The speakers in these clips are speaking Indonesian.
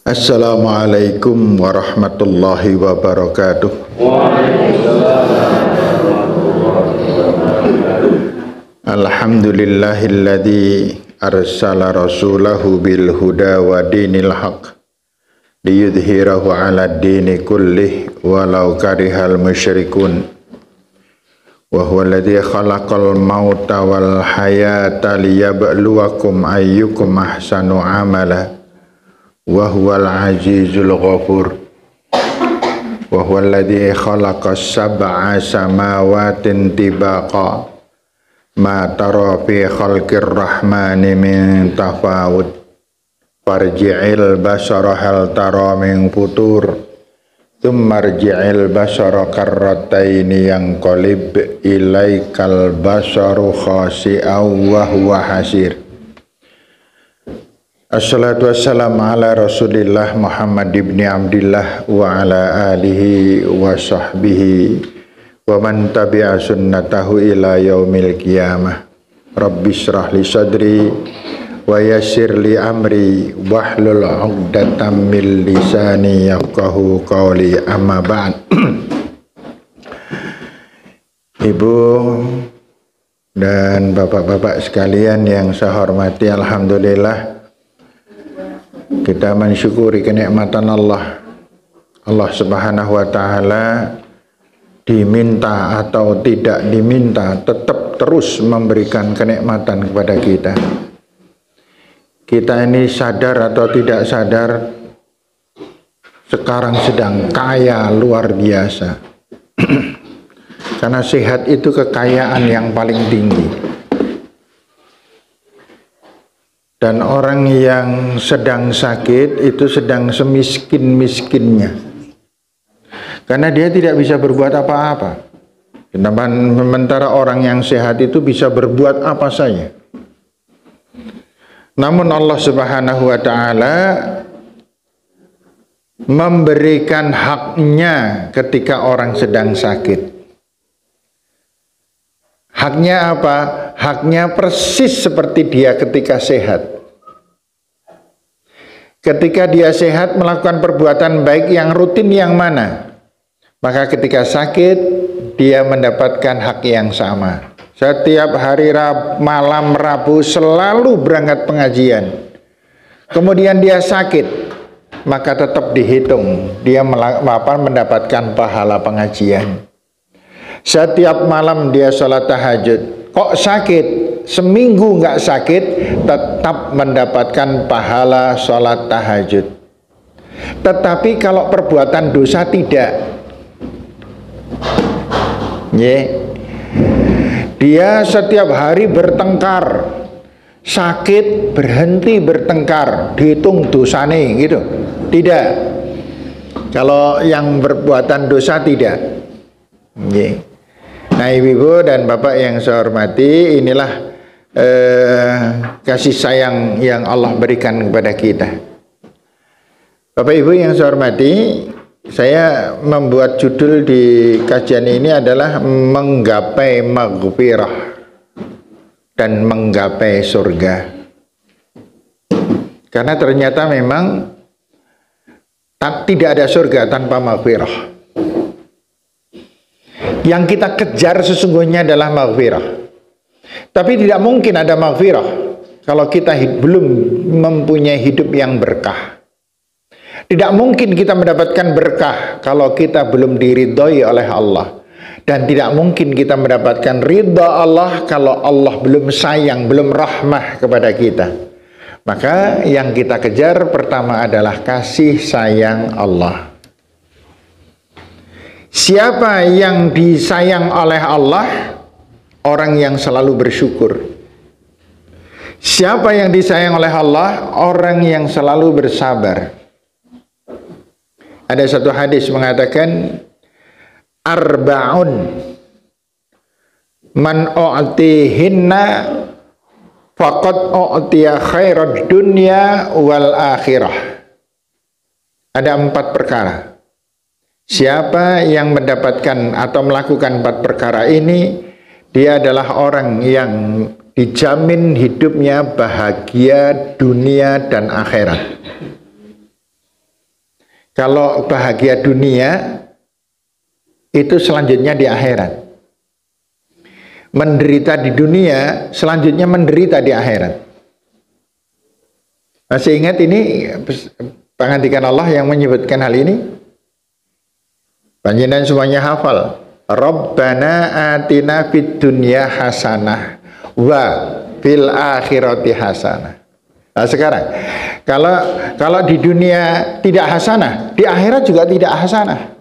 Assalamualaikum warahmatullahi wabarakatuh. Alhamdulillahilladzi arsala rasulahu bil huda wa dinil haq liyudhhirahu 'ala dini kullih walau karihal musyrikun. Wa huwa alladzi khalaqal mauta wal hayata liyabluwakum ayyukum ahsanu amala wa huwal azizul ghafur. Wa huwa alladzi khalaqas sab'a samawatin tibaqa ma tara fi khalqir rahmani min tafawut farji'il basara hal tara min futur thumma rji'il basara karrataini yanqalib ilaikal basaru khasi'aw wa huwa hasir. Assalatu wassalamu ala Rasulillah Muhammad ibni Abdillah wa ala alihi wa sahbihi wa man tabi'a sunnatahu ila yaumil qiyamah. Rabbi shrah li sadri wa yassir li amri wahlul 'uqdatam min lisani yafqahu qawli, amma ba'd. Ibu dan bapak-bapak sekalian yang saya hormati, alhamdulillah kita mensyukuri kenikmatan Allah Subhanahu wa ta'ala. Diminta atau tidak diminta, tetap terus memberikan kenikmatan kepada kita. Kita ini sadar atau tidak sadar sekarang sedang kaya luar biasa. Karena sehat itu kekayaan yang paling tinggi. Dan orang yang sedang sakit itu sedang semiskin-miskinnya, karena dia tidak bisa berbuat apa-apa. Sementara orang yang sehat itu bisa berbuat apa saja. Namun Allah Subhanahu wa ta'ala memberikan haknya ketika orang sedang sakit. Haknya apa? Haknya persis seperti dia ketika sehat. Ketika dia sehat melakukan perbuatan baik yang rutin yang mana? Maka ketika sakit dia mendapatkan hak yang sama. Setiap hari malam Rabu selalu berangkat pengajian. Kemudian dia sakit, maka tetap dihitung dia mendapatkan pahala pengajian. Setiap malam dia sholat tahajud. Kok sakit? Seminggu nggak sakit, tetap mendapatkan pahala sholat tahajud. Tetapi kalau perbuatan dosa tidak, dia setiap hari bertengkar, sakit berhenti bertengkar, dihitung dosane gitu. Tidak. Kalau yang berbuatan dosa tidak. Nah, ibu-ibu dan bapak yang saya hormati, inilah kasih sayang yang Allah berikan kepada kita. Bapak ibu yang saya hormati, saya membuat judul di kajian ini adalah menggapai maghfirah dan menggapai surga. Karena ternyata memang tidak ada surga tanpa maghfirah. Yang kita kejar sesungguhnya adalah maghfirah. Tapi tidak mungkin ada maghfirah kalau kita belum mempunyai hidup yang berkah. Tidak mungkin kita mendapatkan berkah kalau kita belum diridhoi oleh Allah. Dan tidak mungkin kita mendapatkan ridha Allah kalau Allah belum sayang, belum rahmah kepada kita. Maka yang kita kejar pertama adalah kasih sayang Allah. Siapa yang disayang oleh Allah? Orang yang selalu bersyukur. Siapa yang disayang oleh Allah? Orang yang selalu bersabar. Ada satu hadis mengatakan, arba'un man u'tihinna faqad u'tiya khairad dunya wal akhirah. Ada 4 perkara. Siapa yang mendapatkan atau melakukan 4 perkara ini, dia adalah orang yang dijamin hidupnya bahagia dunia dan akhirat. Kalau bahagia dunia itu selanjutnya di akhirat. Menderita di dunia selanjutnya menderita di akhirat. Masih ingat ini pengantikan Allah yang menyebutkan hal ini? Panjenengan semuanya hafal. Rabbana atina fid dunya hasanah wa fil akhirati hasanah. Nah sekarang kalau di dunia tidak hasanah, di akhirat juga tidak hasanah.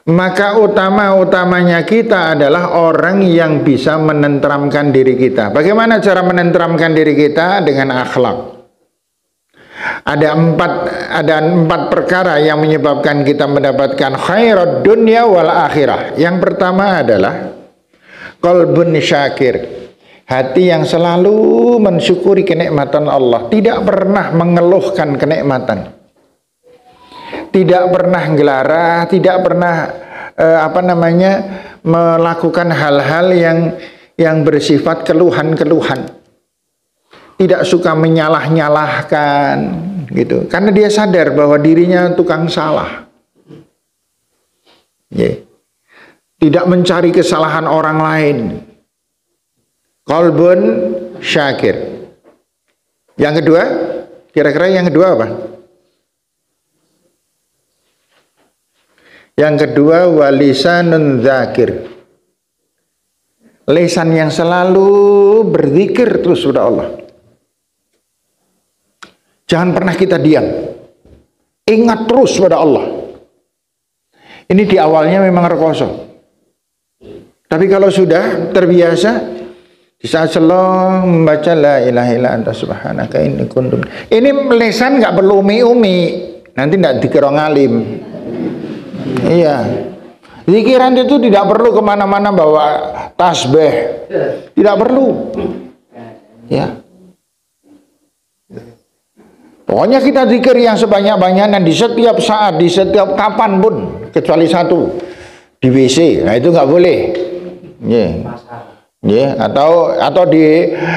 Maka utama-utamanya kita adalah orang yang bisa menenteramkan diri kita. Bagaimana cara menenteramkan diri kita? Dengan akhlak. Ada empat perkara yang menyebabkan kita mendapatkan khairat dunia wal akhirah. Yang pertama adalah qalbun syakir, hati yang selalu mensyukuri kenikmatan Allah, tidak pernah mengeluhkan kenikmatan. Tidak pernah gelarah, tidak pernah melakukan hal-hal yang bersifat keluhan-keluhan. Tidak suka menyalah-nyalahkan gitu. Karena dia sadar bahwa dirinya tukang salah. Tidak mencari kesalahan orang lain. Qalbun syakir. Yang kedua, kira-kira yang kedua apa? Yang kedua, walisanun dzakir. Lisan yang selalu berzikir terus kepada Allah. Jangan pernah kita diam. Ingat terus pada Allah. Ini di awalnya memang rekoso. Tapi kalau sudah terbiasa, di saat selo membaca la ilaha illa anta subhanaka inni kuntu. Ini lisan nggak perlu umi-umi. Nanti nggak dikira ngalim. Iya. Zikiran itu tidak perlu kemana-mana bawa tasbih. Tidak perlu. Ya. Pokoknya kita zikir yang sebanyak-banyaknya di setiap saat, di setiap kapan pun, kecuali satu, di WC. Nah itu nggak boleh.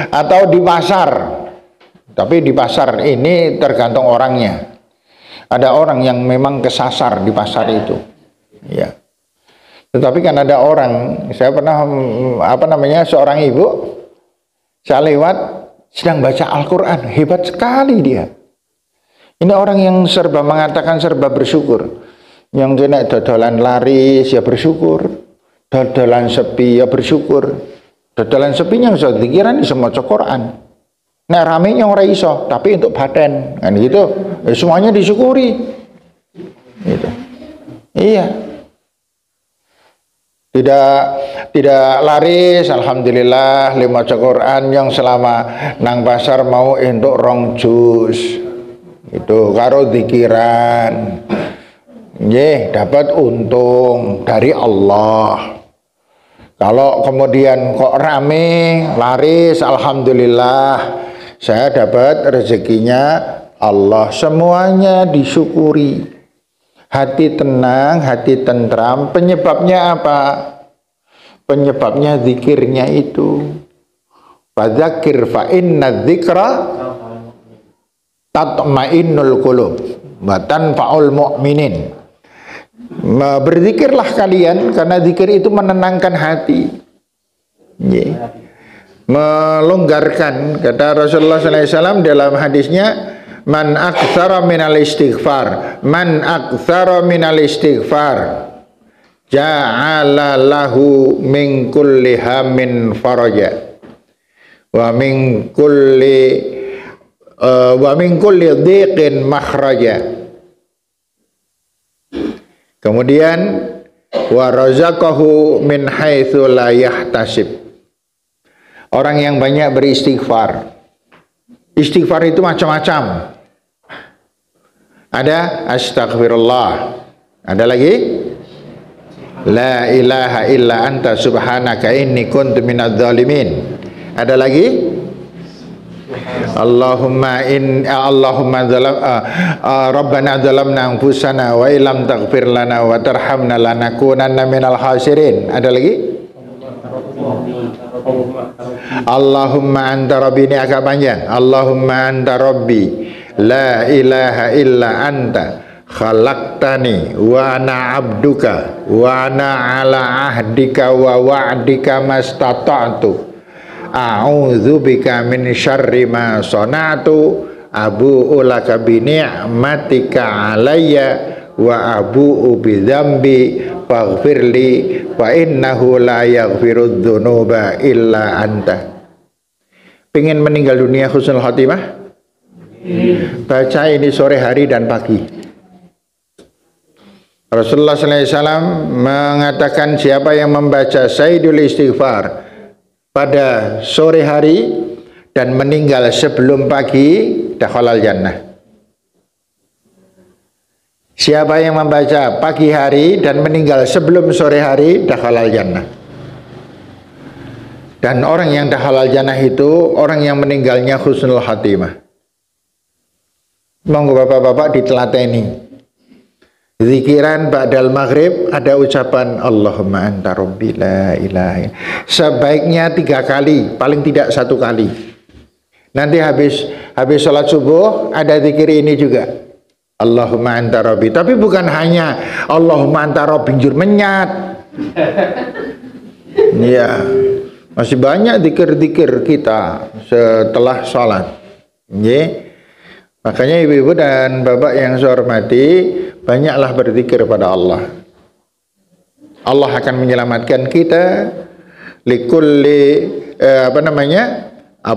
Atau di pasar. Tapi di pasar ini tergantung orangnya. Ada orang yang memang kesasar di pasar itu. Ya. Tetapi kan ada orang, saya pernah seorang ibu, saya lewat sedang baca Al-Qur'an, hebat sekali dia. Ini orang yang mengatakan serba bersyukur. Yang kena dodolan laris ya bersyukur, dodolan sepi ya bersyukur. Dodolan sepinya bisa dikiran di semua Quran. Nah ramenya orang iso, tapi untuk badan kan gitu. Semuanya disyukuri. Gitu. Iya. Tidak laris, alhamdulillah 5 Quran yang selama nang pasar mau entuk 2 juz. Itu karo dikiran. Dapat untung dari Allah. Kalau kemudian kok rame, laris, alhamdulillah saya dapat rezekinya Allah. Semuanya disyukuri. Hati tenang, hati tentram. Penyebabnya apa? Penyebabnya zikirnya itu. Fadzakir fa inna dzikra tatma'innul qulub wa tanfa'ul mu'minin. Berzikirlah kalian karena zikir itu menenangkan hati. Melonggarkan, kata Rasulullah SAW dalam hadisnya, man aktsara minal istighfar, man aktsara minal istighfar ja'ala lahu min kulli hammin faraja wa min kulli dhiqin makhraja. Kemudian wa razaqahu min haitsu la yahtasib. Orang yang banyak beristighfar. Istighfar itu macam-macam. Ada astaghfirullah. Ada lagi la ilaha illa anta subhanaka inni kuntu minadz zalimin. Ada lagi Allahumma Rabbana zalamna anfusana wa illam taghfir lana wa tarhamna lanakunanna minal khasirin. Ada lagi Allahumma anta rabbi, ini agak panjang. Allahumma anta rabbi la ilaha illa anta khalaqtani wa ana abduka wa ana ala ahdika wa wa'dika mastata'tu a'udzubika min syarri ma sana'tu abu'u laka bi ni'matika alayya wa abu'u bi dzambi faghfirli fa innahu la yaghfirudz dzunuba illa anta. Pengen meninggal dunia husnul khotimah? Baca ini sore hari dan pagi. Rasulullah SAW mengatakan siapa yang membaca Sayyidul Istighfar pada sore hari dan meninggal sebelum pagi, dakhalal jannah. Siapa yang membaca pagi hari dan meninggal sebelum sore hari, dakhalal jannah. Dan orang yang dakhalal jannah itu orang yang meninggalnya husnul khatimah. Monggo bapak-bapak ditelateni. Zikiran ba'dal maghrib ada ucapan Allahumma anta rabbi la ilaha. Sebaiknya 3 kali, paling tidak 1 kali. Nanti habis sholat subuh ada zikir ini juga. Allahumma anta rabbi. Tapi bukan hanya Allahumma anta rabbi jur menyat. Iya. Masih banyak zikir-zikir kita setelah sholat. Nggih. Makanya ibu-ibu dan bapak yang saya hormati, banyaklah berzikir pada Allah. Allah akan menyelamatkan kita likulli apa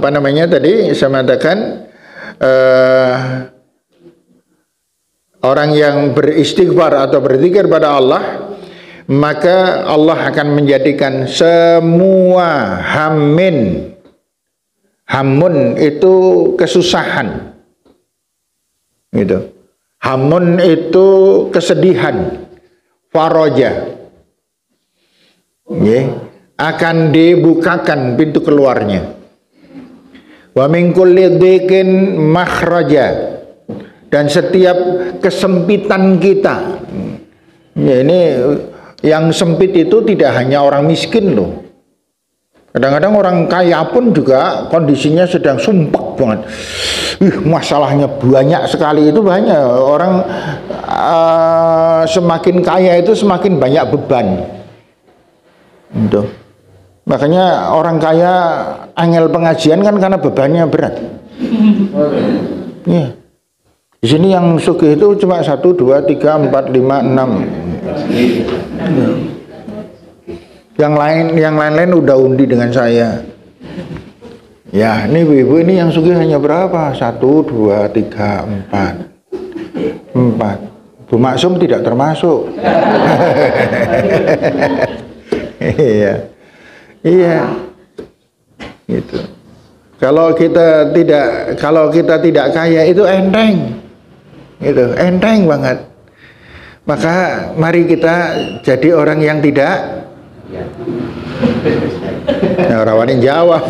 namanya tadi saya mengatakan orang yang beristighfar atau berzikir pada Allah, maka Allah akan menjadikan semua hamun itu kesusahan gitu. Hamun itu kesedihan, faraja, akan dibukakan pintu keluarnya. Wa min kulli dhiqin makhraja, dan setiap kesempitan kita, ya ini yang sempit itu tidak hanya orang miskin loh. Kadang-kadang orang kaya pun juga kondisinya sedang sumpek banget. Masalahnya banyak sekali, itu banyak orang semakin kaya itu semakin banyak beban. Gitu. Makanya orang kaya angel pengajian kan karena bebannya berat. Ya. Di sini yang sugih itu cuma 1, 2, 3, 4, 5, 6. Yang lain udah undi dengan saya. Ya, ini ibu-ibu ini yang sugih hanya berapa? 1, 2, 3, 4. Bu Maksum tidak termasuk. Iya. Gitu. Kalau kita tidak kaya itu enteng. Gitu, enteng banget. Maka mari kita jadi orang yang tidak rawanin jawab.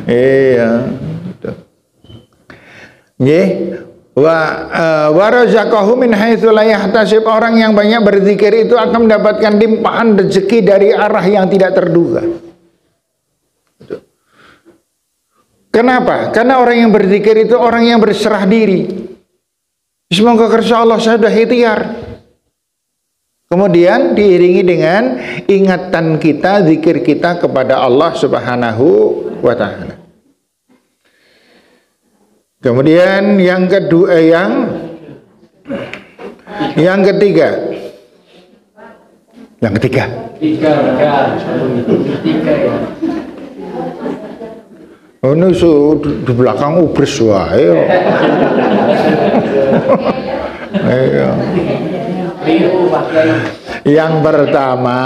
Iya. Nggih. Wa razaqahu min haitsu la yahtasib. Orang yang banyak berzikir itu akan mendapatkan limpahan rezeki dari arah yang tidak terduga. Kenapa? Karena orang yang berzikir itu orang yang berserah diri. Semoga kerja Allah saya sudah ikhtiar. Kemudian diiringi dengan ingatan kita, zikir kita kepada Allah Subhanahu wa ta'ala. Kemudian yang kedua, yang ketiga. Oh, ini di belakang ubres wae. Ayo. Yang pertama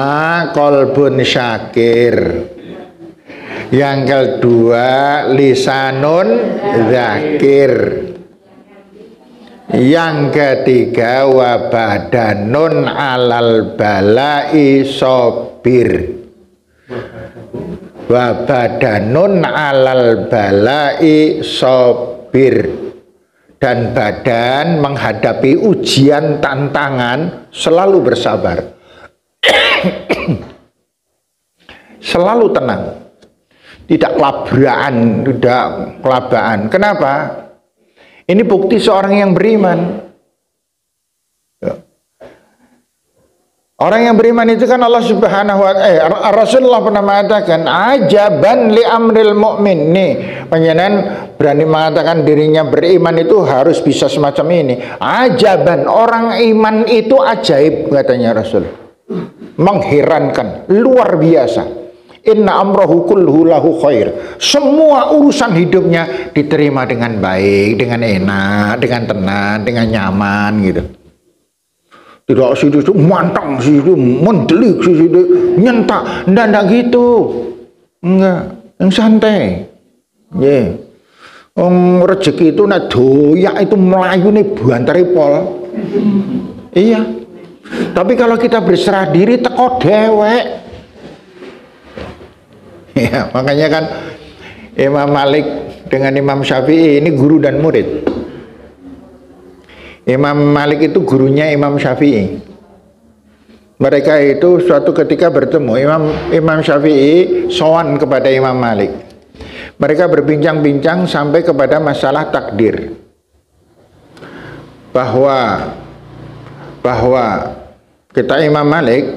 qalbun syakir. Yang kedua lisanun zakir. Yang ketiga wa badanun alal balai sobir. Wa badanun alal balai sobir. Dan badan menghadapi ujian tantangan selalu bersabar. Selalu tenang. tidak kelabaan. Kenapa? Ini bukti seorang yang beriman. Orang yang beriman itu kan Allah Subhanahu wa ta'ala, Rasulullah pernah mengatakan, ajaban li amril mu'min. Nih, penyenan berani mengatakan dirinya beriman itu harus bisa semacam ini. Ajaban, orang iman itu ajaib, katanya Rasul. Mengherankan, luar biasa. Inna amrahu kulluhu lahu khair. Semua urusan hidupnya diterima dengan baik, dengan enak, dengan tenang, dengan nyaman gitu. Tidak situ mantang, situ mendelik, situ nyentak, enggak gitu, enggak, yang santai, ya. Rezeki itu nak doyak itu melayu nih buantari pol, iya. Tapi kalau kita berserah diri teko dewek, ya makanya kan Imam Malik dengan Imam Syafi'i ini guru dan murid. Imam Malik itu gurunya Imam Syafi'i. Mereka itu suatu ketika bertemu. Imam Syafi'i sowan kepada Imam Malik. Mereka berbincang-bincang sampai kepada masalah takdir. Bahwa kita Imam Malik,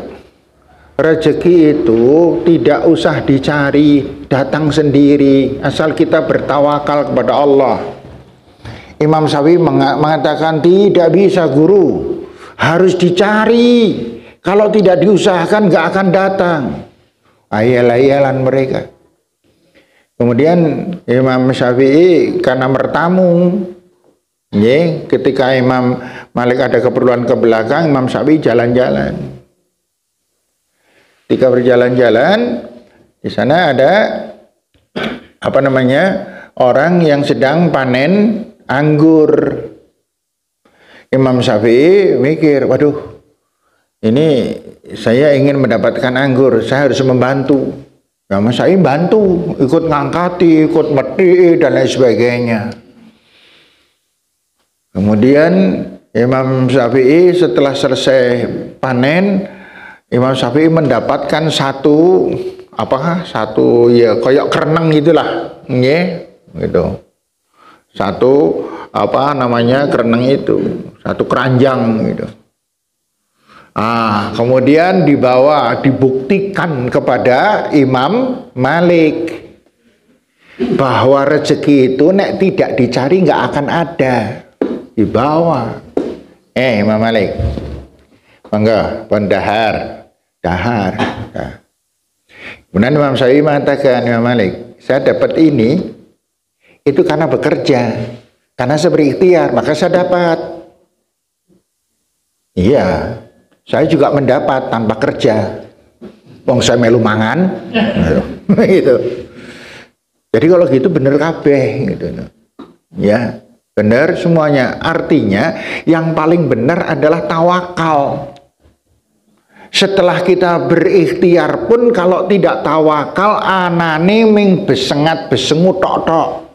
rezeki itu tidak usah dicari, datang sendiri, asal kita bertawakal kepada Allah. Imam Syafi'i mengatakan tidak bisa guru, harus dicari, kalau tidak diusahakan gak akan datang. Ayal-ayalan mereka. Kemudian Imam Syafi'i karena bertamu, ya, ketika Imam Malik ada keperluan ke belakang, Imam Syafi'i jalan-jalan. Ketika berjalan-jalan, di sana ada orang yang sedang panen anggur. Imam Syafi'i mikir, waduh, ini saya ingin mendapatkan anggur, saya harus membantu. Imam Syafi'i bantu, ikut ngangkati, ikut meti dan lain sebagainya. Kemudian Imam Syafi'i setelah selesai panen, Imam Syafi'i mendapatkan satu ya kayak kereneng gitulah, nggih, gitu. Satu kereneng itu, satu keranjang gitu. Kemudian dibuktikan kepada Imam Malik bahwa rezeki itu nek tidak dicari nggak akan ada. Dibawa. Imam Malik, monggo pendahar, dahar. Kemudian Imam Syafi'i mengatakan, Imam Malik, saya dapat ini itu karena bekerja, karena saya berikhtiar, maka saya dapat. Iya, saya juga mendapat tanpa kerja. Wong saya melu mangan, gitu. Jadi kalau gitu bener kabeh, gitu. Ya, bener semuanya. Artinya yang paling benar adalah tawakal. Setelah kita berikhtiar pun kalau tidak tawakal, anane ming besengat besengu tok-tok.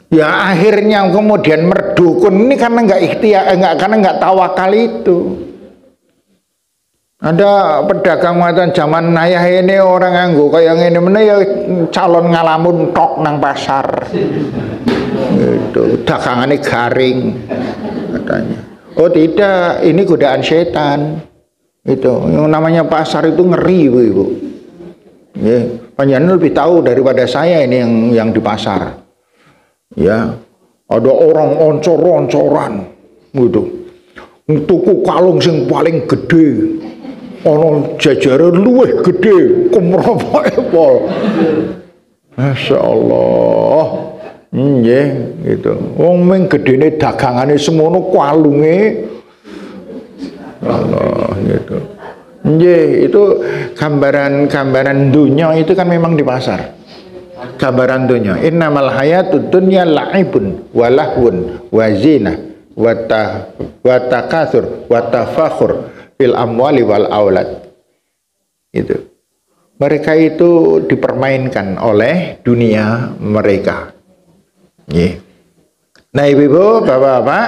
Ya akhirnya kemudian merdukun ini karena nggak tawakal itu. Ada pedagang mengatakan zaman ayah ini orang nganggo kayak ini mana ya calon ngalamun tok nang pasar. Itu dagangannya garing katanya. Oh tidak, ini godaan setan. Itu yang namanya pasar itu ngeri Bu. Ya, panjenengan lebih tahu daripada saya ini yang di pasar. Ya, ada orang oncor-oncoran gitu. Tuku kalung sing paling gede, ono jajare luwih gede, kumropoke pol. Masya Allah, nggih gitu. Wong ming gedene dagangane semono kalunge, Allah gitu. Nggih, itu gambaran dunia itu kan memang di pasar. Gambaran dunia, innamal hayatud dunya la'ibun wa lahwun wa zinah wa takatsur wa tafakhur fil amwali wal aulad. Itu mereka itu dipermainkan oleh dunia mereka. Nah ibu-ibu, bapak-bapak,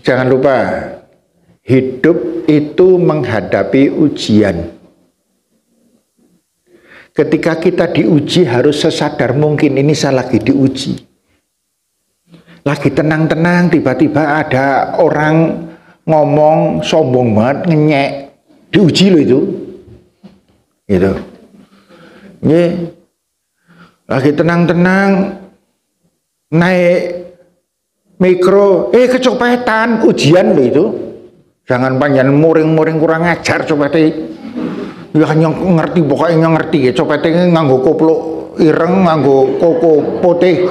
jangan lupa hidup itu menghadapi ujian. ketika kita diuji harus sesadar mungkin ini saya lagi diuji. Lagi tenang-tenang tiba-tiba ada orang ngomong sombong banget, ngenyek, diuji loh itu. Gitu. Nggih. Lagi tenang-tenang naik mikro, kecopetan, ujian loh itu. Jangan panjang muring-muring kurang ajar copete. Ya hanya ngerti pokoknya ngerti ya copete nganggo koplok ireng, nganggo koko putih.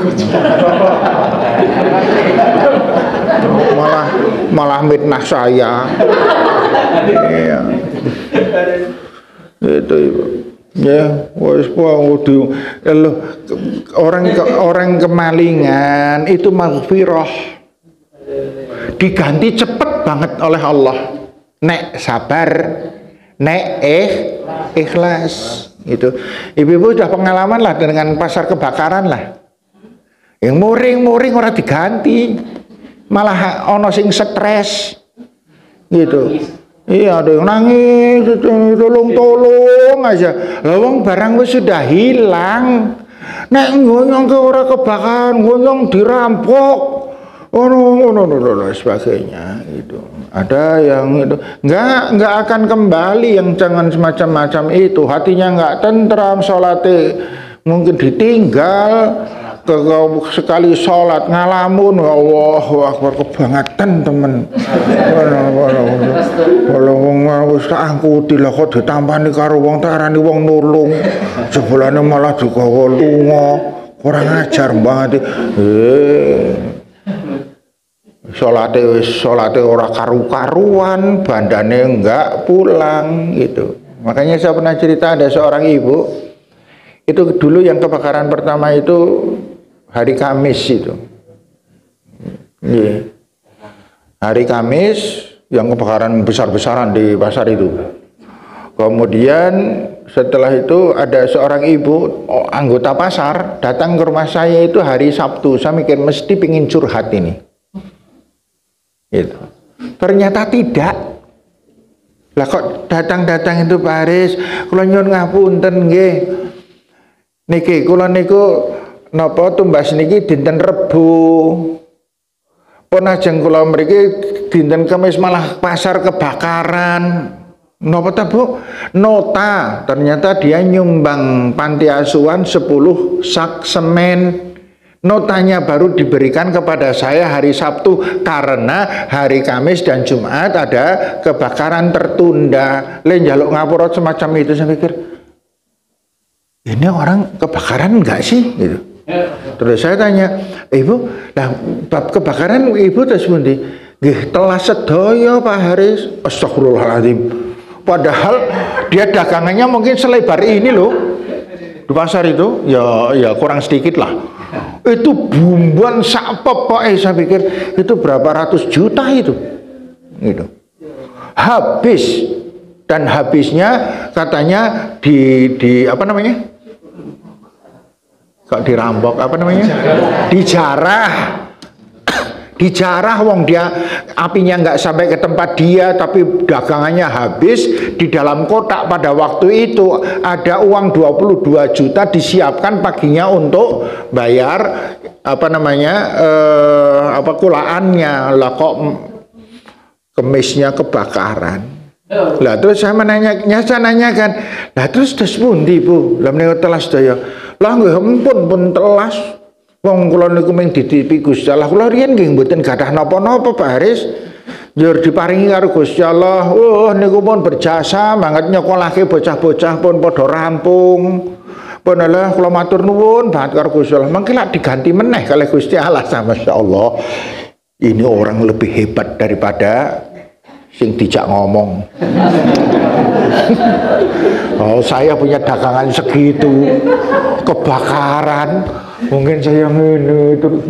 malah mitnah saya. Iya. Itu Ibu. Ya, wis orang kemalingan itu maghfirah. Diganti cepet banget oleh Allah. Nek sabar, nek ikhlas gitu. Ibu-ibu sudah pengalaman lah dengan pasar kebakaran lah. Yang muring-muring orang diganti. Malah ono sing stres. Gitu. Iya, ada yang nangis, tolong aja. Lawang barang wis sudah hilang. Nek ngonyong ke orang kebakaran, ngonyong dirampok, sebagainya itu. Ada yang itu nggak akan kembali, yang jangan semacam-macam itu. Hatinya nggak tentram, sholatnya mungkin ditinggal. Sekali sholat ngalamun, Allahu Akbar, kebangetan temen. Kalau wong wis tak angkuti lah kok ditampani karo wong tarani wong nulung. Jebulane malah digawa lunga. Kurang ajar banget. Salate ora karu-karuan, bandane enggak pulang gitu. Makanya saya pernah cerita ada seorang ibu itu dulu yang kebakaran pertama itu hari Kamis itu. Yeah. Hari Kamis yang kebakaran besar-besaran di pasar itu. Kemudian setelah itu ada seorang ibu anggota pasar datang ke rumah saya itu hari Sabtu. Saya mikir mesti pingin curhat ini. Gitu. Ternyata tidak. Lah kok datang-datang itu Pak Haris, kula nyuwun ngapunten nggih. Niki kula niku napa tumbas niki dinten Rebo. Pun ajeng kula mriki dinten Kamis malah pasar kebakaran. Napa ta Bu? Nota, ternyata dia nyumbang panti asuhan 10 sak semen. Notanya baru diberikan kepada saya hari Sabtu karena hari Kamis dan Jumat ada kebakaran tertunda. Le njaluk ngapura semacam itu, saya pikir ini orang kebakaran enggak sih gitu. Terus saya tanya, Ibu, nah bab kebakaran Ibu terus pundi? Nggih, telah sedaya Pak Haris. Astagfirullahaladzim. Padahal dia dagangannya mungkin selebar ini loh. Di pasar itu ya kurang sedikit lah. Itu bumbuan sak pokoknya, saya pikir itu berapa ratus juta itu. Gitu. Habis, dan habisnya katanya di apa namanya? Kok dirampok apa namanya? Dijarah wong dia apinya nggak sampai ke tempat dia tapi dagangannya habis. Di dalam kotak pada waktu itu ada uang 22 juta disiapkan paginya untuk bayar apa namanya kulaannya. Lah kok kemisnya kebakaran. Lah terus saya nanyakan, lah terus pundi Bu? Lah menika telas daya. Lah nggih pun telas. Wong kula niku mung ditipi Gusti Allah. Kula riyen nggih mboten gadah napa-napa Pak Haris. Njur diparingi karo Gusti Allah. Oh niku pun berjasa banget nyokolake bocah-bocah pun padha rampung. Pun Allah kula matur nuwun banget karo Gusti Allah. Mangke lak diganti meneh kalih Gusti Allah. Masyaallah. Ini orang lebih hebat daripada sing dijak ngomong. Oh, saya punya dagangan segitu, kebakaran, mungkin saya ngene terus.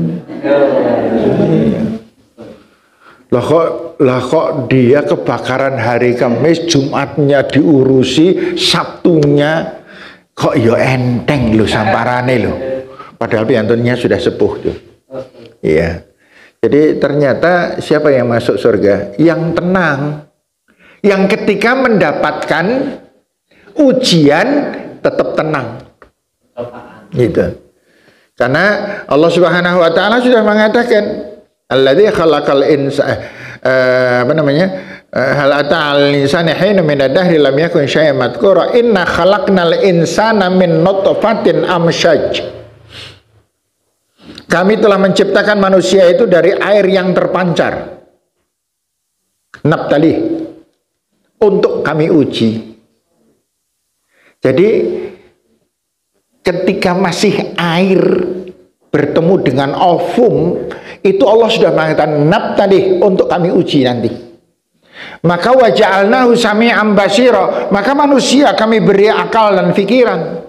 Lah kok dia kebakaran hari Kamis, Jumatnya diurusi, Sabtunya kok ya enteng lho samparane lho. Padahal piantunnya sudah sepuh tuh. Iya. Jadi ternyata siapa yang masuk surga? Yang tenang. Yang ketika mendapatkan ujian tetap tenang. Gitu. Karena Allah Subhanahu wa taala sudah mengatakan alladzi khalaqal hal ata'al insani hina min ad-dahri lam yakun syai'an madhkura inna khalaqnal insana min nutfatin amsyaj. Kami telah menciptakan manusia itu dari air yang terpancar. Nabtali, untuk kami uji. Jadi ketika masih air bertemu dengan ovum, itu Allah sudah mengatakan nabtali, untuk kami uji nanti. Maka waja'alnahu sami'an basira, maka manusia kami beri akal dan pikiran.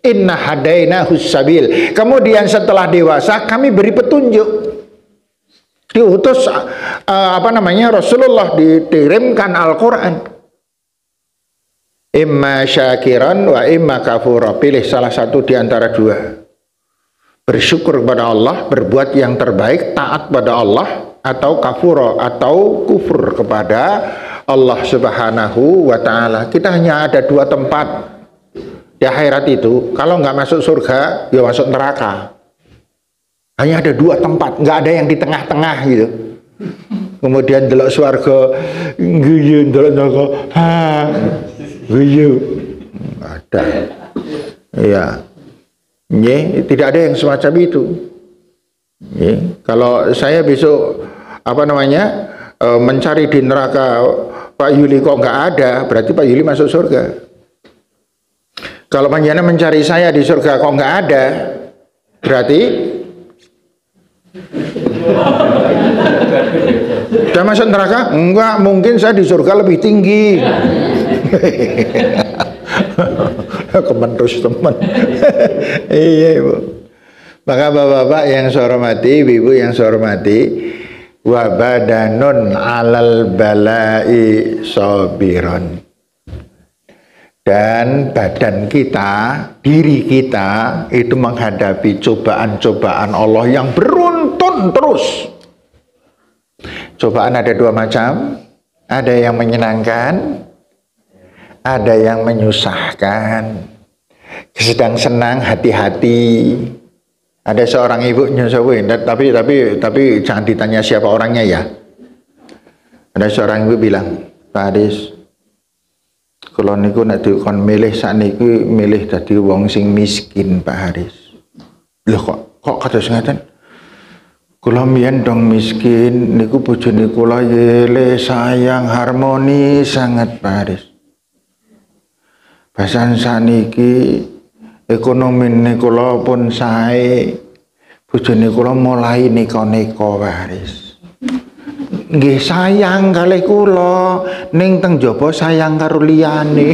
Inna hadainahu sabil. Kemudian setelah dewasa kami beri petunjuk. Diutus Rasulullah, dikirimkan Al-Qur'an. Imma syakiran wa imma kafura, pilih salah satu di antara dua. Bersyukur kepada Allah, berbuat yang terbaik, taat pada Allah, atau kafura, atau kufur kepada Allah Subhanahu wa ta'ala. Kita hanya ada dua tempat di akhirat itu. Kalau nggak masuk surga, ya masuk neraka. Hanya ada dua tempat, nggak ada yang di tengah-tengah gitu. Kemudian delok swarga, guyu, delok neraka, guyu, ada. Iya. Tidak ada yang semacam itu. Kalau saya besok mencari di neraka Pak Yuli kok nggak ada, berarti Pak Yuli masuk surga. Kalau panjenengan mencari saya di surga kok nggak ada, berarti sudah masuk neraka? Enggak, mungkin saya di surga lebih tinggi. Kementus teman. Iya Ibu. Maka bapak-bapak yang saya hormati, ibu yang saya hormati, wa badanun alal balai sabiron. Dan badan kita, diri kita itu menghadapi cobaan-cobaan Allah yang beruntun terus. Cobaan ada dua macam, ada yang menyenangkan, ada yang menyusahkan. Sedang senang hati-hati. Ada seorang ibu nyusahin, tapi jangan ditanya siapa orangnya ya. Ada seorang ibu bilang, Pak Haris, kalau niku nek dikon milih sakniki milih dadi wong sing miskin Pak Haris. Loh kok kados ngaten? Kula mbiyen dong miskin, niku bojone kula yele sayang harmoni sangat Pak Haris. Basan saniki ekonomi kula pun sae, bojone kula mulai neko-neko Pak Haris. Nggih sayang kalih kula, ning teng jaba sayang karo liyane.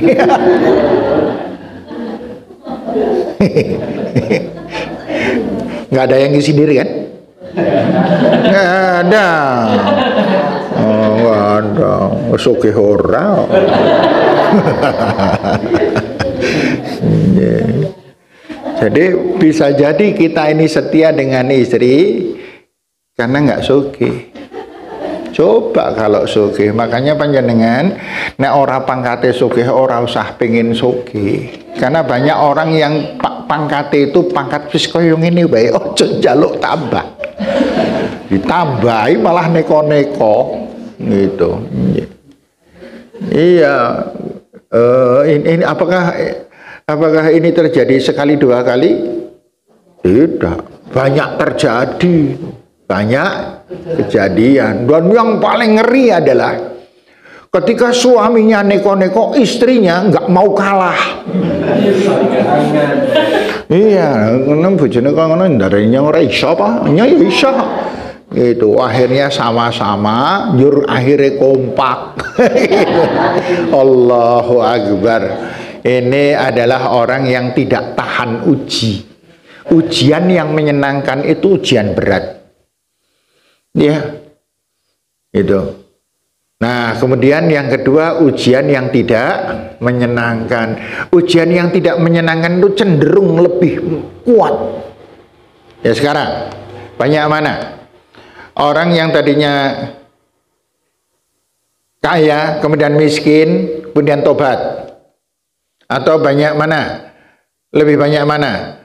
Nggak ada yang disindir kan? Nggak ada. Oh, nggak ada. Sugih ora. Jadi bisa jadi kita ini setia dengan istri karena nggak sugih. Coba kalau sugih, makanya panjenengan nek ora pangkate sugih ora usah pengen sugih. Karena banyak orang yang pangkate itu pangkat wis kaya ngene wae, aja njaluk tambah. Ditambahi malah neko-neko gitu. Iya. Ini apakah ini terjadi sekali dua kali? Tidak, banyak terjadi. Banyak kejadian. Dan yang paling ngeri adalah ketika suaminya neko-neko, istrinya nggak mau kalah. Iya, nang bojone kok ngono ndarene ora iso apa? Ya iso. Itu akhirnya sama-sama nyur, akhirnya kompak. Allahu Akbar. Ini adalah orang yang tidak tahan uji. Ujian yang menyenangkan itu ujian berat. Ya, itu. Nah, kemudian yang kedua, ujian yang tidak menyenangkan. Ujian yang tidak menyenangkan itu cenderung lebih kuat. Ya sekarang, banyak mana? Orang yang tadinya kaya, kemudian miskin, kemudian tobat. Atau banyak mana? Lebih banyak mana?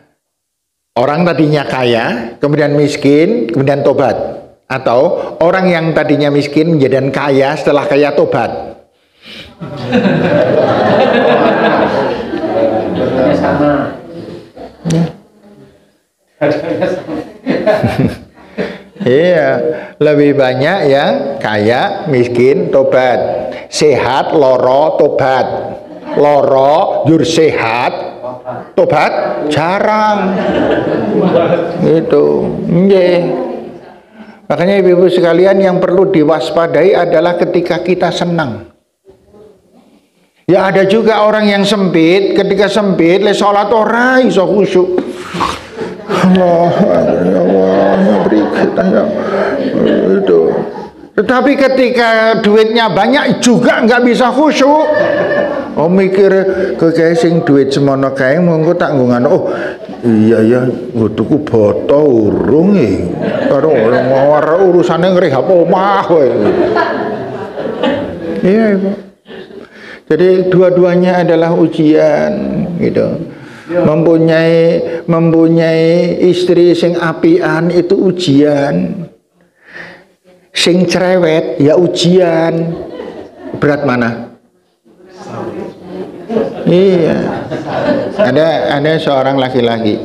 Orang tadinya kaya, kemudian miskin, kemudian tobat. Atau orang yang tadinya miskin menjadi kaya, setelah kaya tobat. Sama. Iya, lebih banyak yang kaya, miskin, tobat. Sehat, loro, tobat. Loro, jur sehat, tobat, jarang. Gitu. Nggih. Makanya ibu-ibu sekalian, yang perlu diwaspadai adalah ketika kita senang. Ya ada juga orang yang sempit, ketika sempit le salat ora iso khusyuk. Allah, ya Allah, ya beri kita ya. Itu. Tetapi ketika duitnya banyak juga nggak bisa khusyuk. Oh mikir ke sing duit semono kae monggo tak nggono. Oh iya ya, nggo tuku boto urung karo ora urusane ngrehab omah kowe. Iya, Ibu. Jadi dua-duanya adalah ujian gitu. Mempunyai istri sing apian itu ujian. Sing cerewet ya ujian. Berat mana? Iya. Ada seorang laki-laki.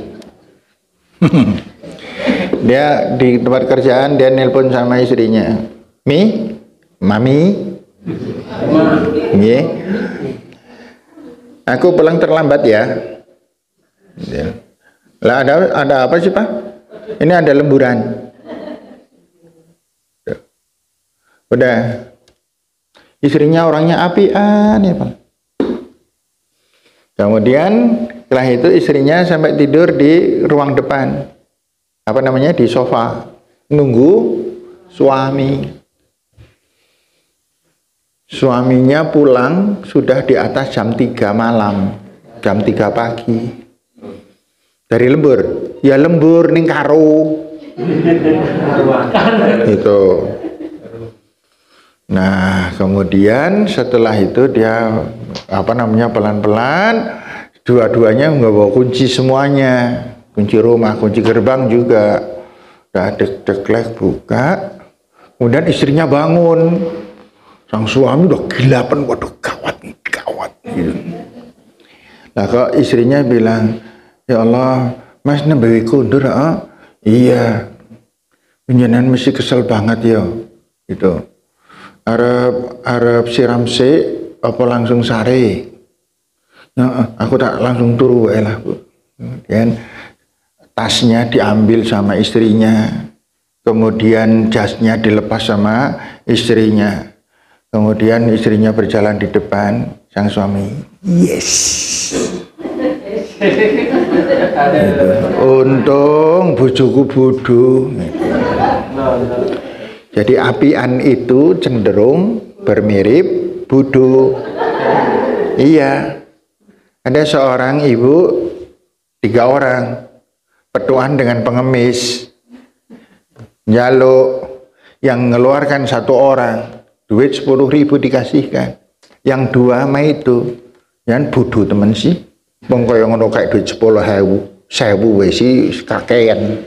Dia di tempat kerjaan, dia nelpon sama istrinya. Mami. Nggih. Aku pulang terlambat ya. Lah ada apa sih, Pak? Ini ada lemburan. Udah. Istrinya orangnya apian ya, Pak. Kemudian setelah itu istrinya sampai tidur di ruang depan. Apa namanya? Di sofa. Nunggu suami. Suaminya pulang sudah di atas jam 3 malam. Jam 3 pagi. Dari lembur. Ya lembur ning karo. Itu. Nah, kemudian setelah itu dia pelan-pelan dua-duanya nggak bawa kunci semuanya. Kunci rumah, kunci gerbang juga. Udah deg-deglek buka. Kemudian istrinya bangun. Sang suami udah gilapan, waduh gawat gitu. Nah kok istrinya bilang, ya Allah, Mas nembewi kundur, iya, penjenan mesti kesel banget ya, gitu. Arab siram se, apa langsung sare? Nah, aku tak langsung turu lah, Bu. Kemudian tasnya diambil sama istrinya, kemudian jasnya dilepas sama istrinya. Kemudian istrinya berjalan di depan, sang suami, yes. Gitu. Untung bojoku bodoh. Gitu. Jadi apian itu cenderung bermirip bodoh. Iya. Ada seorang ibu, 3 orang, petuan dengan pengemis, njaluk, yang ngeluarkan 1 orang. Duit 10.000 dikasihkan. Yang 2 mah itu. Yang bodoh temen sih. Wong kaya ngono kayak duit 10.000, 1.000 wis kakean.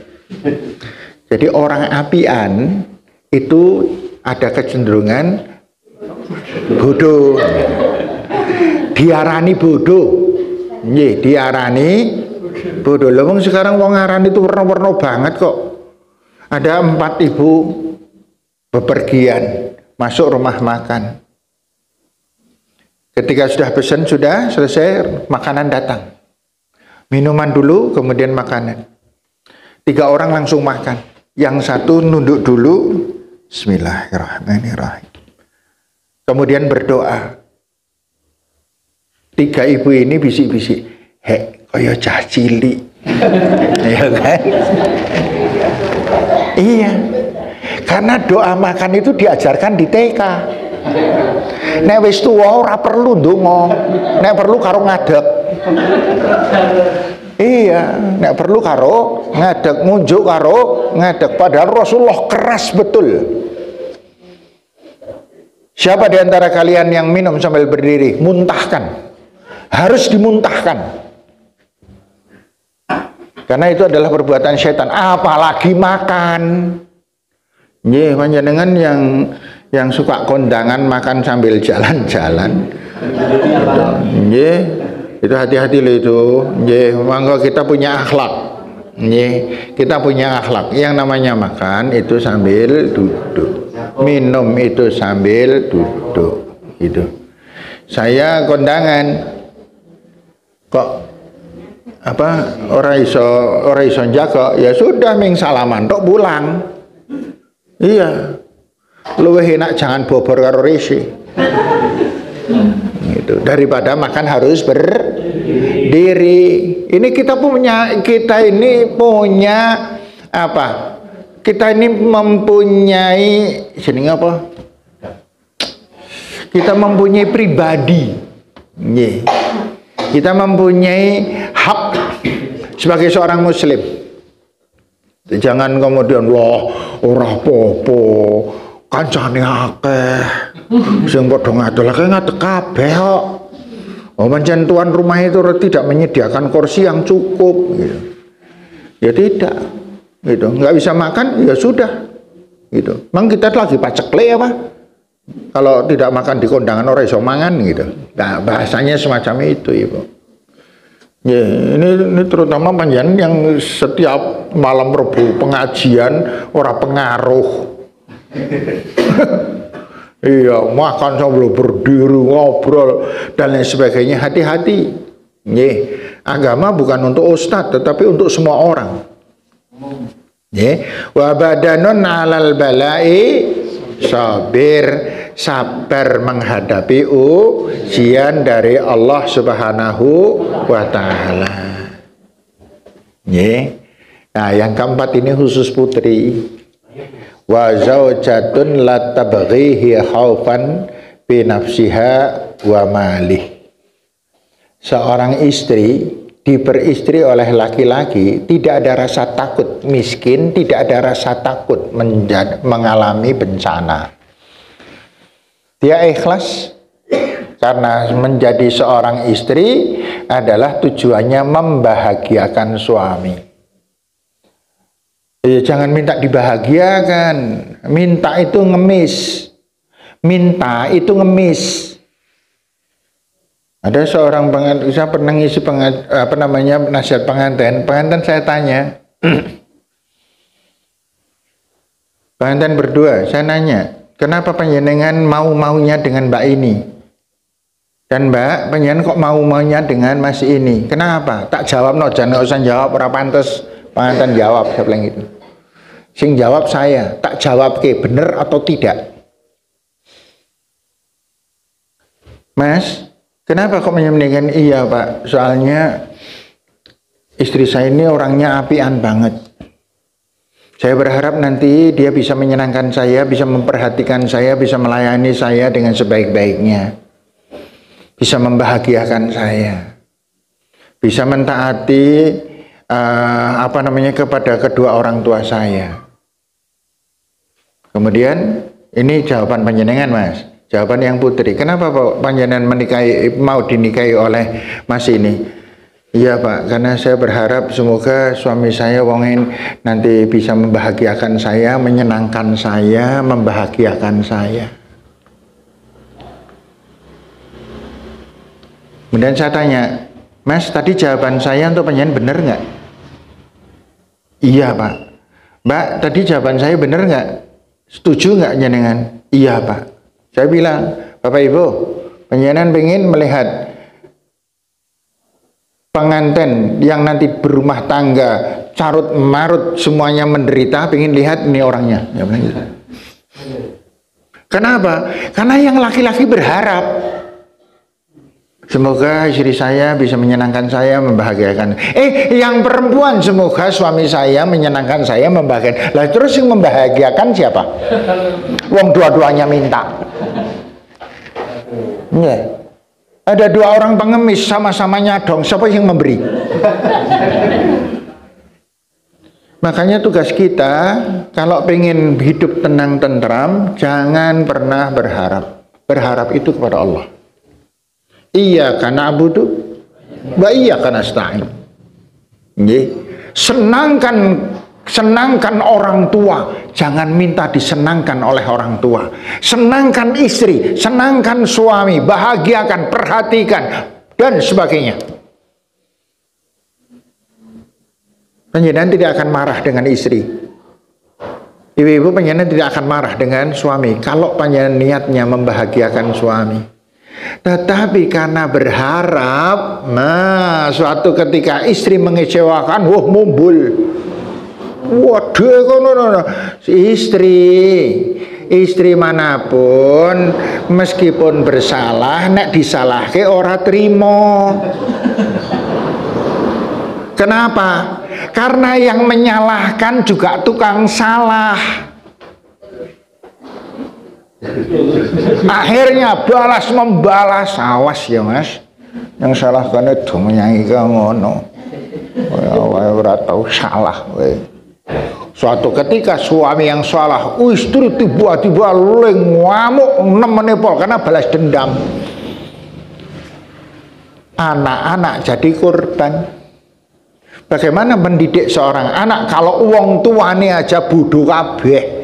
Jadi orang apian itu ada kecenderungan bodoh. Diarani bodoh. Nggih, diarani bodoh. Lha wong sekarang wong aran itu warna-warna banget kok. Ada 4 ibu bepergian masuk rumah makan. Ketika sudah pesan, sudah selesai, makanan datang. Minuman dulu, kemudian makanan. 3 orang langsung makan. Yang 1 nunduk dulu, Bismillahirrahmanirrahim. Kemudian berdoa. 3 ibu ini bisik-bisik, hek, kaya cah cilik. Iya kan? Iya. Karena doa makan itu diajarkan di TK. Nek wis tuwa ora perlu ndonga, nek perlu karo ngadeg. Iya, nek perlu karo ngadeg, ngunjuk karo ngadeg. Padahal Rasulullah keras betul. Siapa di antara kalian yang minum sambil berdiri? Muntahkan. harus dimuntahkan. Karena itu adalah perbuatan setan. Apalagi makan. Nggih, panjenengan yang suka kondangan makan sambil jalan-jalan. Nggih, itu hati-hati loh itu. Nggih, monggo kita punya akhlak. Nggih, kita punya akhlak. Yang namanya makan itu sambil duduk. Minum itu sambil duduk. Gitu. Saya kondangan kok ora iso njaga, ya sudah ming salaman tok pulang. Iya. Luwih enak jangan bobor karo risi. Gitu. Daripada makan harus berdiri. Ini kita ini punya apa? Kita ini mempunyai jenenge apa? Kita mempunyai pribadi. Nggih. Kita mempunyai hak sebagai seorang muslim. Jangan kemudian wah ora apa-apa, kancane akeh. Sing padha ngadol akeh ngadeg kabeh kok. Oh, pancen tuan rumah itu tidak menyediakan kursi yang cukup gitu. Ya tidak. Gitu. Nggak bisa makan ya sudah. Gitu. Memang kita lagi pacekle apa? Kalau tidak makan di kondangan orang iso mangan gitu. Nah, bahasanya semacam itu, Ibu. Ya, ini terutama panjenengan yang setiap malam Rebu pengajian orang pengaruh. Iya, makan sambil berdiri, ngobrol dan lain sebagainya. Hati-hati. Nggih, agama bukan untuk ustadz tetapi untuk semua orang. Nggih, wa badanun 'alal bala'i sabir, sabar menghadapi ujian dari Allah Subhanahu wa taala. Nggih. Nah, yang keempat ini khusus putri. Wa zaujatun la tabghihi khaufan bi nafsiha wa malih. Seorang istri diperistri oleh laki-laki tidak ada rasa takut miskin, tidak ada rasa takut mengalami bencana. Dia ikhlas karena menjadi seorang istri adalah tujuannya membahagiakan suami. Ya, jangan minta dibahagiakan, minta itu ngemis. Minta itu ngemis. Ada seorang pengantin, saya pernah ngisi nasihat pengantin saya tanya, pengantin berdua, saya nanya, kenapa panjenengan mau-maunya dengan mbak ini? Dan mbak, panjenengan kok mau-maunya dengan mas ini? Kenapa? Tak jawab, no, jangan usah jawab, ora pantes. Pengantin jawab, saya bilang gitu. Sing jawab saya, tak jawab ke bener atau tidak? Mas, kenapa kok menyembunyikan? Iya Pak, soalnya istri saya ini orangnya apian banget. Saya berharap nanti dia bisa menyenangkan saya, bisa memperhatikan saya, bisa melayani saya dengan sebaik-baiknya, bisa membahagiakan saya, bisa mentaati kepada kedua orang tua saya. Kemudian ini jawaban panjenengan Mas, jawaban yang putri. Kenapa Pak panjenengan mau dinikahi oleh Mas ini? Iya Pak, karena saya berharap semoga suami saya wongin nanti bisa membahagiakan saya, menyenangkan saya, membahagiakan saya. Kemudian saya tanya, Mas tadi jawaban saya untuk panjenengan benar nggak? Iya Pak. Mbak tadi jawaban saya benar nggak? Setuju nggak jenengan? Iya Pak. Saya bilang, Bapak Ibu, panjenengan pengen melihat pengantin yang nanti berumah tangga carut marut semuanya menderita, pengen lihat ini orangnya. Ya, gitu. Kenapa? Karena yang laki-laki berharap semoga istri saya bisa menyenangkan saya, membahagiakan. Yang perempuan semoga suami saya menyenangkan saya, membahagiakan. Lah terus yang membahagiakan siapa? Wong dua-duanya minta. Yeah. Ada dua orang pengemis sama-sama nyadong, siapa yang memberi? Makanya tugas kita kalau pengen hidup tenang tentram, jangan pernah berharap. Berharap itu kepada Allah. Iyyaka na'budu wa iyyaka nasta'in. Nggih. Senangkan orang tua, jangan minta disenangkan oleh orang tua. Senangkan istri, senangkan suami, bahagiakan, perhatikan, dan sebagainya. Panjenengan tidak akan marah dengan istri. Ibu-ibu panjenengan tidak akan marah dengan suami kalau panjenengan niatnya membahagiakan suami. Tetapi karena berharap, suatu ketika istri mengecewakan, mumbul. Waduh, istri manapun meskipun bersalah, nek disalahke ora trimo. Kenapa? Karena yang menyalahkan juga tukang salah. Akhirnya balas membalas. Awas ya mas, yang salah kan itu menyanyi ngono. Ora tahu salah. Suatu ketika suami yang salah, istri tiba-tiba ngamuk menepol karena balas dendam. Anak-anak jadi korban. Bagaimana mendidik seorang anak kalau wong tuane aja bodoh kabeh?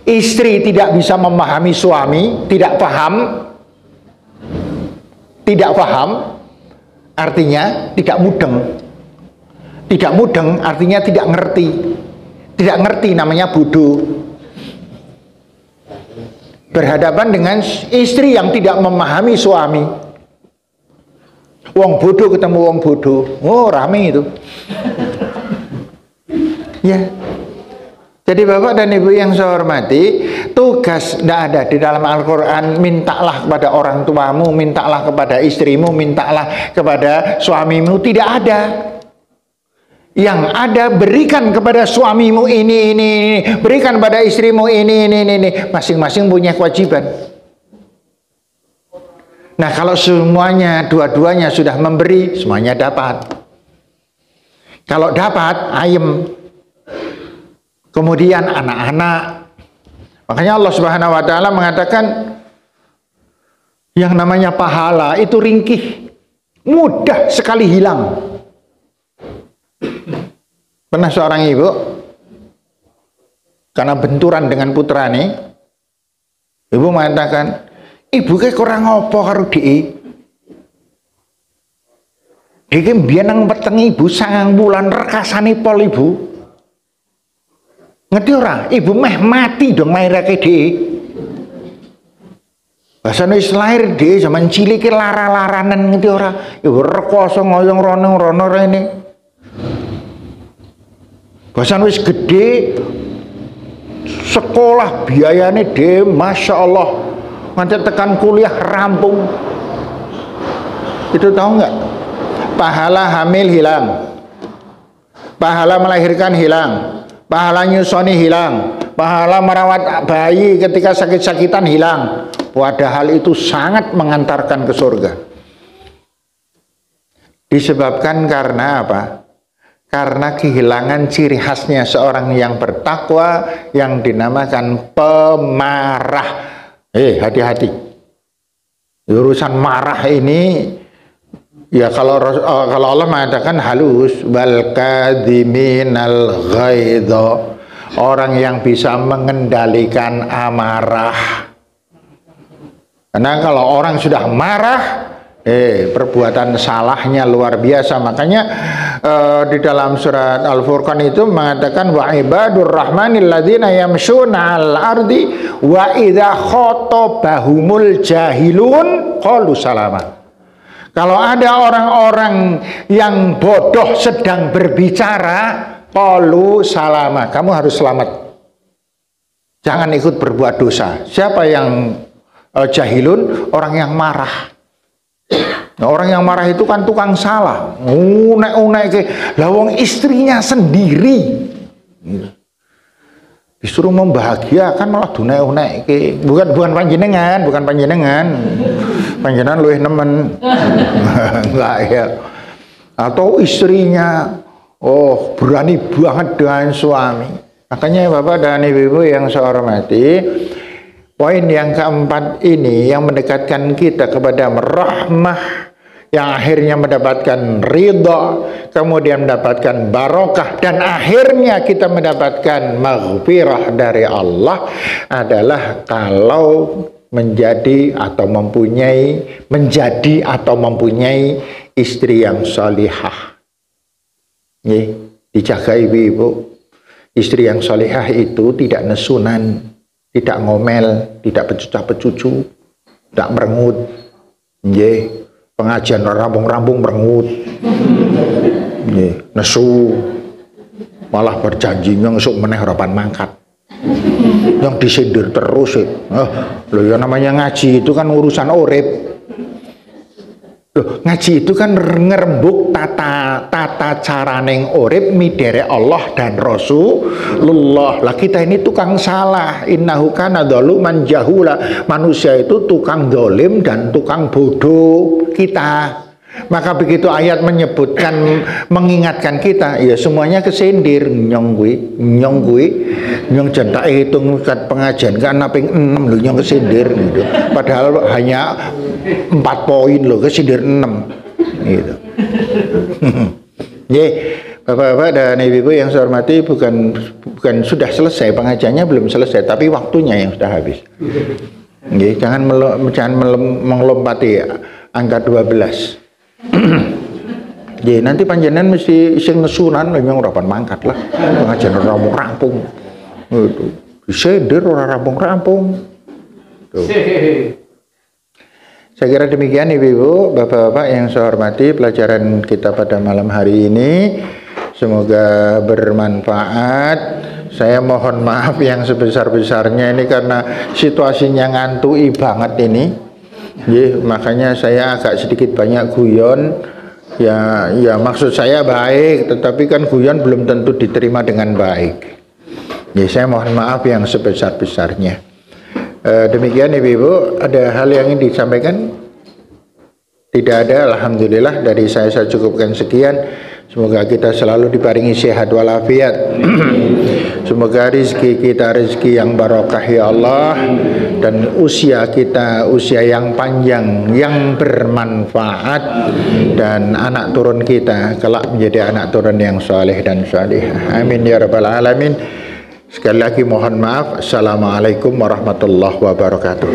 Istri tidak bisa memahami suami, tidak paham, artinya tidak mudeng. Tidak mudeng artinya tidak ngerti. Tidak ngerti namanya bodoh. Berhadapan dengan istri yang tidak memahami suami. Wong bodoh ketemu wong bodoh. Oh, rame itu. Ya. Jadi Bapak dan Ibu yang saya hormati, tugas tidak ada di dalam Al-Quran. Mintalah kepada orang tuamu, mintalah kepada istrimu, mintalah kepada suamimu. Tidak ada. Yang ada berikan kepada suamimu ini, berikan pada istrimu ini. Masing-masing punya kewajiban. Nah kalau semuanya, dua-duanya sudah memberi, semuanya dapat. Kalau dapat, ayem. Kemudian anak-anak. Makanya Allah Subhanahu wa taala mengatakan yang namanya pahala itu ringkih, mudah sekali hilang. Pernah seorang ibu karena benturan dengan putrane, ibu mengatakan, ibu ke kurang apa karo dhek. Iki mbiyen nang weteng ibu 9 bulan rekasane pol ibu. Ngerti ora? Ibu meh mati dong lairake dhek. Bahasane wis lair dhek zaman cilike lara-laranen ngerti ora? Ibu rekoso ngoyong rono rene. Bahasane wis gede sekolah biayane dhek Masya Allah. Nanti tekan kuliah rampung. Itu tahu nggak? Pahala hamil hilang, pahala melahirkan hilang, pahala nyusoni hilang, pahala merawat bayi ketika sakit-sakitan hilang. Padahal itu sangat mengantarkan ke surga. Disebabkan karena apa? Karena kehilangan ciri khasnya seorang yang bertakwa yang dinamakan pemarah. Hati-hati. Urusan marah ini ya kalau Allah mengatakan halus, wal kadhiminal ghaidha, orang yang bisa mengendalikan amarah. Karena kalau orang sudah marah, perbuatan salahnya luar biasa. Makanya di dalam surat Al-Furqan itu mengatakan wa ibadur rahmanil ladzina yamshuna 'alal ardi wa idza khatabahumul jahilun qalu salama. Kalau ada orang-orang yang bodoh sedang berbicara, qalu salama, kamu harus selamat. Jangan ikut berbuat dosa. Siapa yang jahilun? Orang yang marah. Nah, orang yang marah itu kan tukang salah. Unek-unek ke lawang istrinya sendiri. Disuruh membahagiakan malah dunek-unek ke. Bukan panjenengan. Panjenengan luwih nemen. Enggak ya. Atau istrinya berani banget dengan suami. Makanya Bapak dan Ibu yang saya hormati, Poin yang keempat ini yang mendekatkan kita kepada rahmah, yang akhirnya mendapatkan ridha, kemudian mendapatkan barokah, dan akhirnya kita mendapatkan maghfirah dari Allah adalah kalau menjadi atau mempunyai istri yang salihah. Dijaga ibu-ibu. Istri yang salihah itu tidak nesunan, tidak ngomel, tidak pecuca-pecucu, tidak merengut. Pengajian rambung-rambung merengut. Nesu. Malah berjanjinya ngesuk meneh harapan mangkat. Yang disindir terus. Loh ya namanya ngaji itu kan urusan urip. Loh, ngaji itu kan ngerembuk tata cara neng urip midere Allah dan Rasulullah. Lah kita ini tukang salah. Innahu kana dzaluman jahula. Manusia itu tukang dolim dan tukang bodoh kita. Maka begitu ayat menyebutkan, mengingatkan kita, ya semuanya kesindir. Nyong jentak hitung pengajian kan naping 6 lho, nyong kesindir gitu. Padahal hanya 4 poin loh, kesindir 6 gitu. Bapak-bapak dan ibu-ibu yang saya hormati, bukan sudah selesai pengajiannya, belum selesai, tapi waktunya yang sudah habis. Jangan melompati angka 12. Nanti panjenengan mesti sing nesunan yang rapan mangkat lah, pengajian rampung-rampung. Disindir orang rampung-rampung. Saya kira demikian ibu-ibu, bapak-bapak yang saya hormati, pelajaran kita pada malam hari ini semoga bermanfaat. Saya mohon maaf yang sebesar-besarnya ini karena situasinya ngantui banget ini. Makanya saya agak sedikit banyak guyon. Ya maksud saya baik, tetapi kan guyon belum tentu diterima dengan baik. Saya mohon maaf yang sebesar-besarnya. Demikian ibu-ibu, ada hal yang ingin disampaikan? Tidak ada, alhamdulillah. Dari saya cukupkan sekian. Semoga kita selalu diparingi sehat walafiat. Semoga rezeki kita rezeki yang barokah ya Allah, dan usia kita usia yang panjang yang bermanfaat, dan anak turun kita kelak menjadi anak turun yang saleh dan salihah. Amin ya rabbal alamin. Sekali lagi mohon maaf. Assalamualaikum warahmatullahi wabarakatuh.